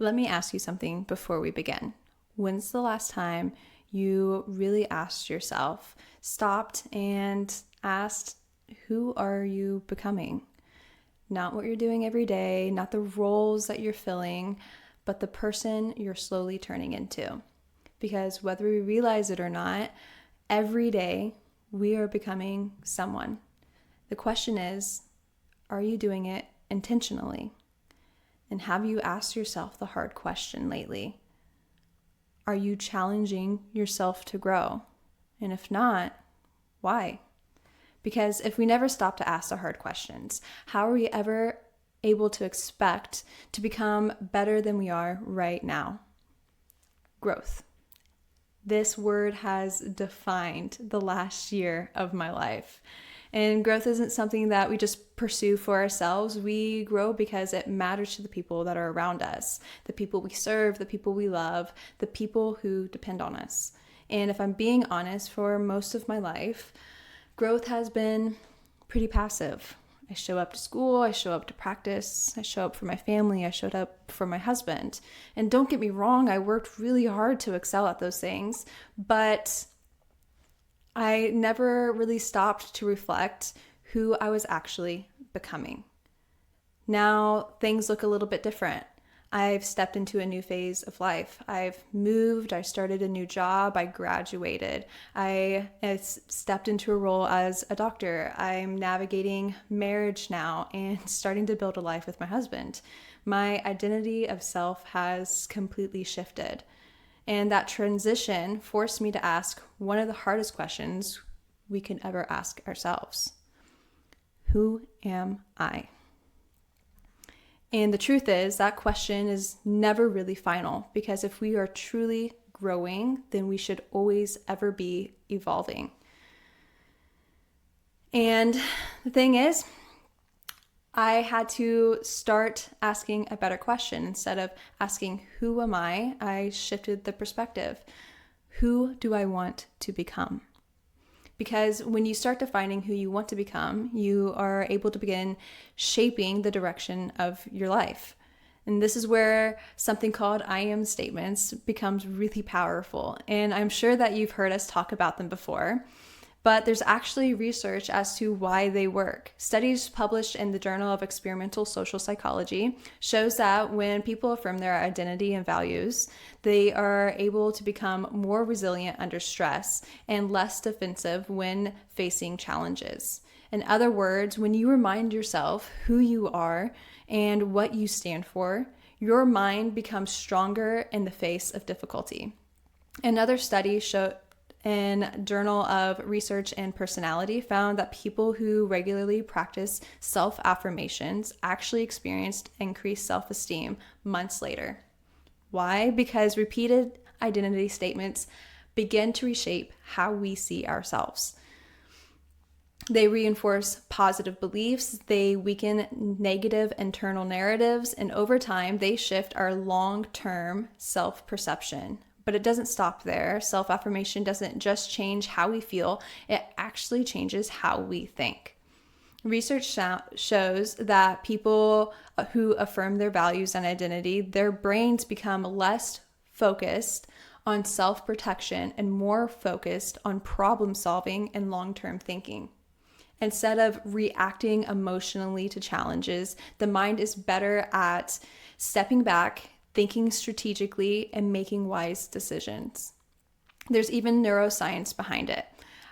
Let me ask you something before we begin. When's the last time you really asked yourself, stopped and asked, who are you becoming? Not what you're doing every day, not the roles that you're filling, but the person you're slowly turning into. Because whether we realize it or not, every day we are becoming someone. The question is, are you doing it intentionally? And have you asked yourself the hard question lately? Are you challenging yourself to grow? And if not, why? Because if we never stop to ask the hard questions, how are we ever able to expect to become better than we are right now? Growth. This word has defined the last year of my life. And growth isn't something that we just pursue for ourselves. We grow because it matters to the people that are around us, the people we serve, the people we love, the people who depend on us. And if I'm being honest, for most of my life, growth has been pretty passive. I show up to school, I show up to practice, I show up for my family, I showed up for my husband. And don't get me wrong, I worked really hard to excel at those things, but I never really stopped to reflect who I was actually becoming. Now things look a little bit different. I've stepped into a new phase of life. I've moved, I started a new job, I graduated. I stepped into a role as a doctor. I'm navigating marriage now and starting to build a life with my husband. My identity of self has completely shifted. And that transition forced me to ask one of the hardest questions we can ever ask ourselves. Who am I? And the truth is that question is never really final, because if we are truly growing, then we should always ever be evolving. And the thing is, I had to start asking a better question. Instead of asking, who am I shifted the perspective. Who do I want to become? Because when you start defining who you want to become, you are able to begin shaping the direction of your life. And this is where something called I am statements becomes really powerful. And I'm sure that you've heard us talk about them before. But there's actually research as to why they work. Studies published in the Journal of Experimental Social Psychology shows that when people affirm their identity and values, they are able to become more resilient under stress and less defensive when facing challenges. In other words, when you remind yourself who you are and what you stand for, your mind becomes stronger in the face of difficulty. Another study in Journal of Research and Personality found that people who regularly practice self-affirmations actually experienced increased self-esteem months later. Why? Because repeated identity statements begin to reshape how we see ourselves. They reinforce positive beliefs, they weaken negative internal narratives, and over time, they shift our long-term self-perception. But it doesn't stop there. Self-affirmation doesn't just change how we feel, it actually changes how we think. Research shows that people who affirm their values and identity, their brains become less focused on self-protection and more focused on problem solving and long-term thinking. Instead of reacting emotionally to challenges, the mind is better at stepping back, thinking strategically, and making wise decisions. There's even neuroscience behind it.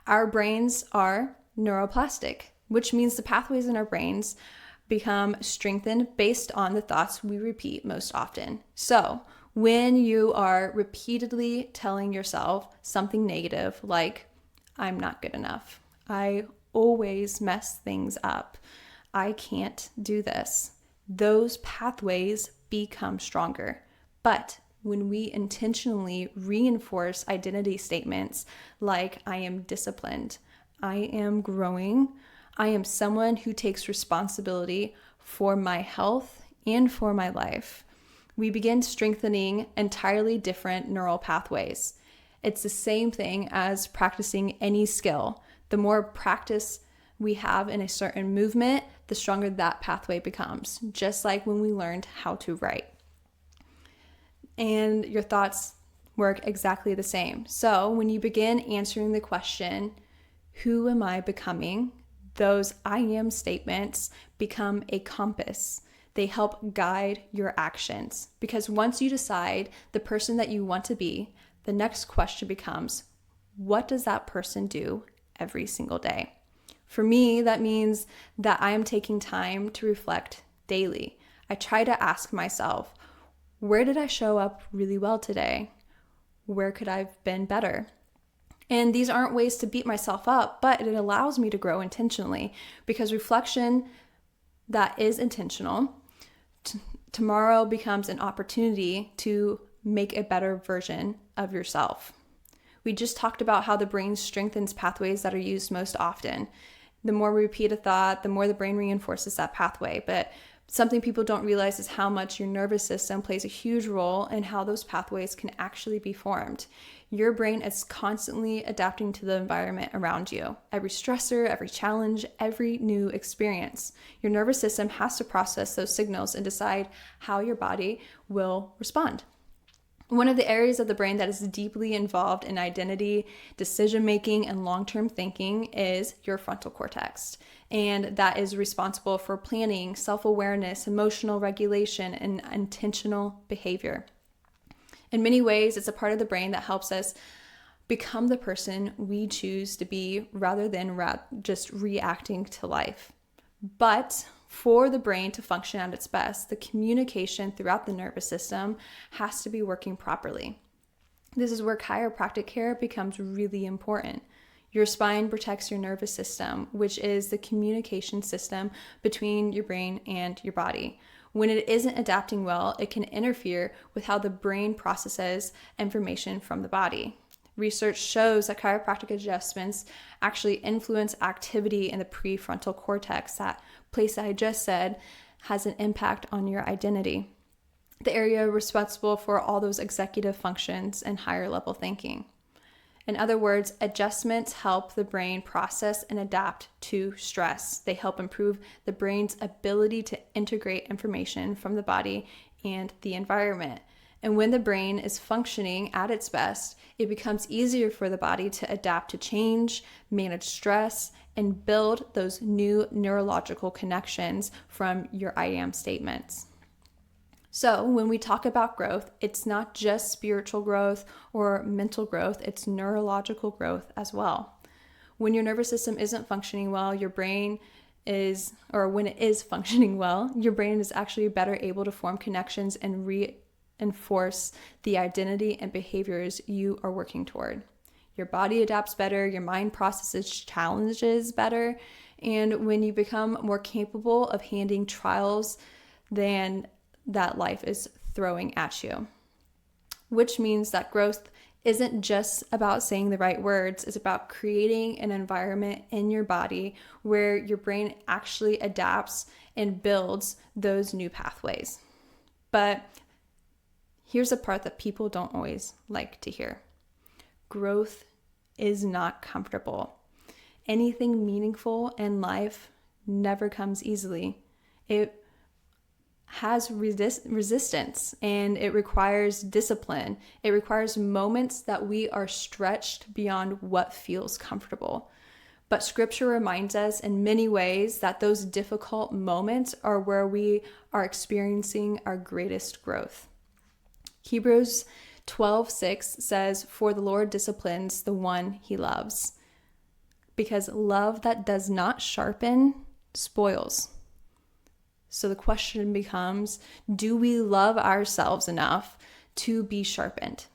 Our brains are neuroplastic, which means the pathways in our brains become strengthened based on the thoughts we repeat most often. So when you are repeatedly telling yourself something negative like, I'm not good enough, I always mess things up, I can't do this, those pathways become stronger. But when we intentionally reinforce identity statements like I am disciplined, I am growing, I am someone who takes responsibility for my health and for my life, we begin strengthening entirely different neural pathways. It's the same thing as practicing any skill. The more practice we have in a certain movement, the stronger that pathway becomes, just like when we learned how to write. and your thoughts work exactly the same. So when you begin answering the question, who am I becoming? Those I am statements become a compass. They help guide your actions, because once you decide the person that you want to be, the next question becomes, what does that person do every single day? For me, that means that I am taking time to reflect daily. I try to ask myself, where did I show up really well today? Where could I have been better? And these aren't ways to beat myself up, but it allows me to grow intentionally, because reflection that is intentional tomorrow becomes an opportunity to make a better version of yourself. We just talked about how the brain strengthens pathways that are used most often. The more we repeat a thought, the more the brain reinforces that pathway. But something people don't realize is how much your nervous system plays a huge role in how those pathways can actually be formed. Your brain is constantly adapting to the environment around you. Every stressor, every challenge, every new experience. Your nervous system has to process those signals and decide how your body will respond. One of the areas of the brain that is deeply involved in identity, decision-making, and long-term thinking is your frontal cortex. And that is responsible for planning, self-awareness, emotional regulation, and intentional behavior. In many ways, it's a part of the brain that helps us become the person we choose to be rather than just reacting to life. But for the brain to function at its best, the communication throughout the nervous system has to be working properly. This is where chiropractic care becomes really important. Your spine protects your nervous system, which is the communication system between your brain and your body. When it isn't adapting well, it can interfere with how the brain processes information from the body. Research shows that chiropractic adjustments actually influence activity in the prefrontal cortex. That place that I just said has an impact on your identity, the area responsible for all those executive functions and higher level thinking. In other words, adjustments help the brain process and adapt to stress. They help improve the brain's ability to integrate information from the body and the environment. And when the brain is functioning at its best, it becomes easier for the body to adapt to change, manage stress, and build those new neurological connections from your I am statements. So when we talk about growth, it's not just spiritual growth or mental growth, it's neurological growth as well. When your nervous system isn't functioning well, when it is functioning well, your brain is actually better able to form connections and reinforce the identity and behaviors you are working toward. Your body adapts better, your mind processes challenges better, and when you become more capable of handling trials than that life is throwing at you. Which means that growth isn't just about saying the right words, it's about creating an environment in your body where your brain actually adapts and builds those new pathways. But here's the part that people don't always like to hear. Growth is not comfortable. Anything meaningful in life never comes easily. It has resistance, and it requires discipline. It requires moments that we are stretched beyond what feels comfortable. But scripture reminds us in many ways that those difficult moments are where we are experiencing our greatest growth. Hebrews 12:6 says, "For the Lord disciplines the one he loves, because love that does not sharpen spoils." So the question becomes, do we love ourselves enough to be sharpened?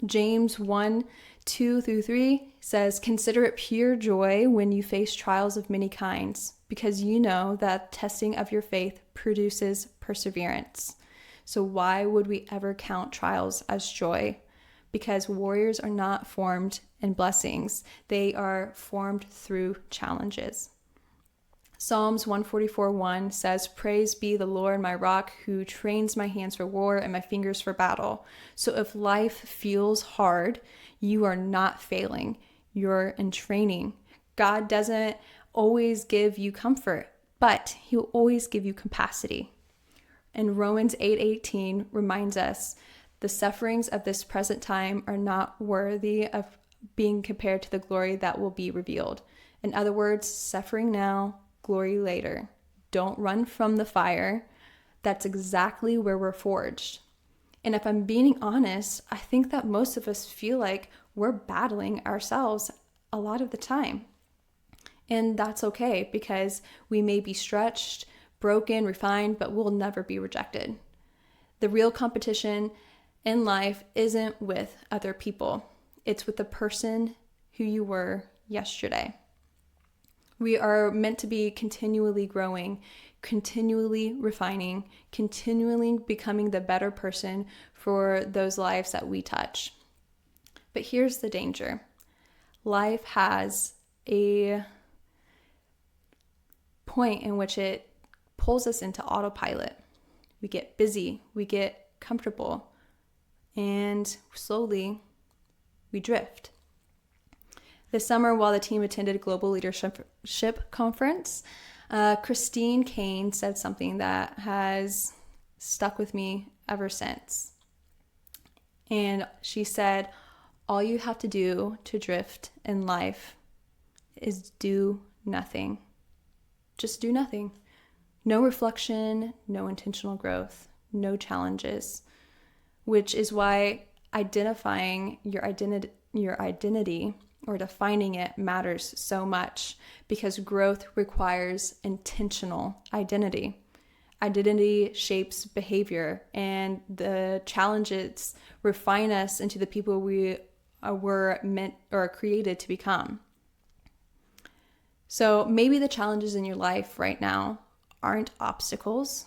James 1:2-3 says, "Consider it pure joy when you face trials of many kinds, because you know that testing of your faith produces perseverance." So why would we ever count trials as joy? Because warriors are not formed in blessings. They are formed through challenges. Psalms 144:1 says, "Praise be the Lord, my rock, who trains my hands for war and my fingers for battle." So if life feels hard, you are not failing. You're in training. God doesn't always give you comfort, but he'll always give you capacity. And Romans 8:18 reminds us the sufferings of this present time are not worthy of being compared to the glory that will be revealed. In other words, suffering now, glory later. Don't run from the fire. That's exactly where we're forged. And if I'm being honest, I think that most of us feel like we're battling ourselves a lot of the time. And that's okay, because we may be stretched, broken, refined, but we'll never be rejected. The real competition in life isn't with other people. It's with the person who you were yesterday. We are meant to be continually growing, continually refining, continually becoming the better person for those lives that we touch. But here's the danger. Life has a point in which it pulls us into autopilot. We get busy, we get comfortable, and slowly we drift. This summer, while the team attended a global leadership conference, Christine Kane said something that has stuck with me ever since. And she said, all you have to do to drift in life is do nothing. Just do nothing. No reflection, no intentional growth, no challenges, which is why identifying your identity or defining it matters so much, because growth requires intentional identity. Identity shapes behavior, and the challenges refine us into the people we were meant or created to become. So maybe the challenges in your life right now aren't obstacles.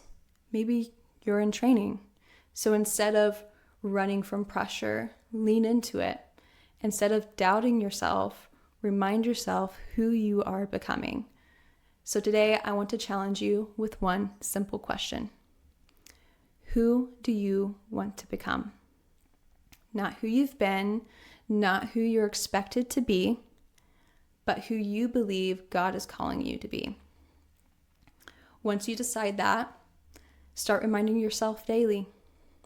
Maybe you're in training. So instead of running from pressure, lean into it. Instead of doubting yourself, remind yourself who you are becoming. So today I want to challenge you with one simple question. Who do you want to become? Not who you've been, not who you're expected to be, but who you believe God is calling you to be. Once you decide that, start reminding yourself daily.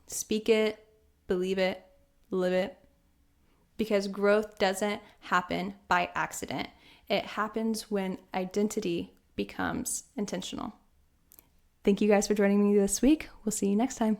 Speak it, believe it, live it. Because growth doesn't happen by accident. It happens when identity becomes intentional. Thank you guys for joining me this week. We'll see you next time.